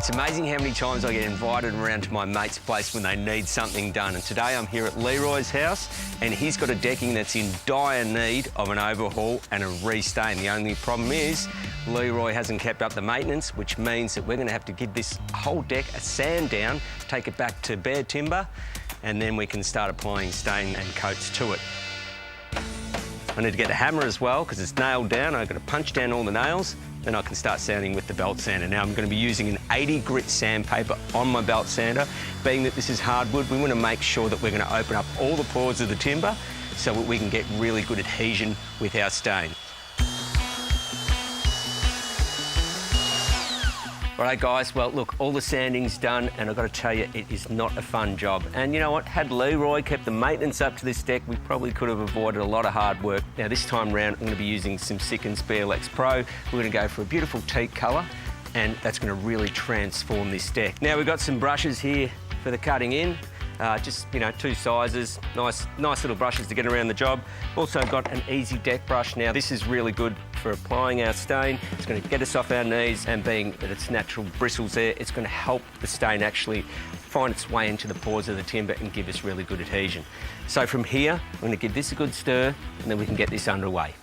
It's amazing how many times I get invited around to my mate's place when they need something done. And today I'm here at Leroy's house and he's got a decking that's in dire need of an overhaul and a restain. The only problem is Leroy hasn't kept up the maintenance, which means that we're going to have to give this whole deck a sand down, take it back to bare timber, and then we can start applying stain and coats to it. I need to get a hammer as well because it's nailed down. I've got to punch down all the nails, then I can start sanding with the belt sander. Now I'm going to be using an 80 grit sandpaper on my belt sander. Being that this is hardwood, we want to make sure that we're going to open up all the pores of the timber so that we can get really good adhesion with our stain. All right, guys, well, look, all the sanding's done, and I've got to tell you, it is not a fun job. And you know what? Had Leroy kept the maintenance up to this deck, we probably could have avoided a lot of hard work. Now, this time round, I'm going to be using some Sickens BLX Pro. We're going to go for a beautiful teak colour, and that's going to really transform this deck. Now, we've got some brushes here for the cutting in. Just, you know, two sizes, nice little brushes to get around the job. Also got an easy deck brush. Now, this is really good for applying our stain. It's going to get us off our knees, and being that it's natural bristles there, it's going to help the stain actually find its way into the pores of the timber and give us really good adhesion. So from here, I'm going to give this a good stir, and then we can get this underway.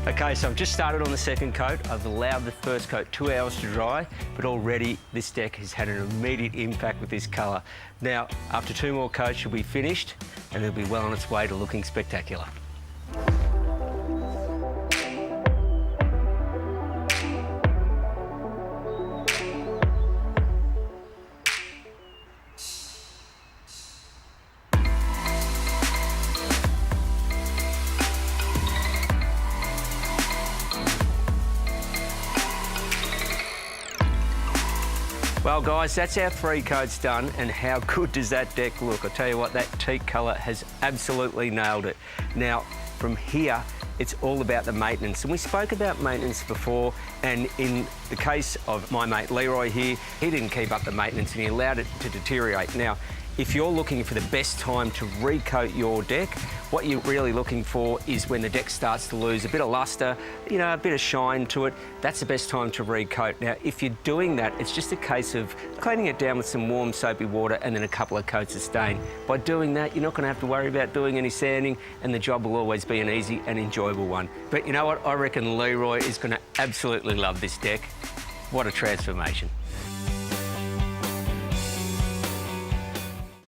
Okay, so I've just started on the second coat. I've allowed the first coat 2 hours to dry, but already this deck has had an immediate impact with this colour. Now, after 2 more coats, you'll be finished, and it'll be well on its way to looking spectacular. Well, guys, that's our 3 coats done, and how good does that deck look? I tell you what, that teak colour has absolutely nailed it. Now, from here, it's all about the maintenance. And we spoke about maintenance before, and in the case of my mate Leroy here, he didn't keep up the maintenance and he allowed it to deteriorate. Now, if you're looking for the best time to recoat your deck, what you're really looking for is when the deck starts to lose a bit of lustre, you know, a bit of shine to it. That's the best time to recoat. Now, if you're doing that, it's just a case of cleaning it down with some warm soapy water and then a couple of coats of stain. By doing that, you're not going to have to worry about doing any sanding, and the job will always be an easy and enjoyable one. But you know what? I reckon Leroy is going to absolutely love this deck. What a transformation.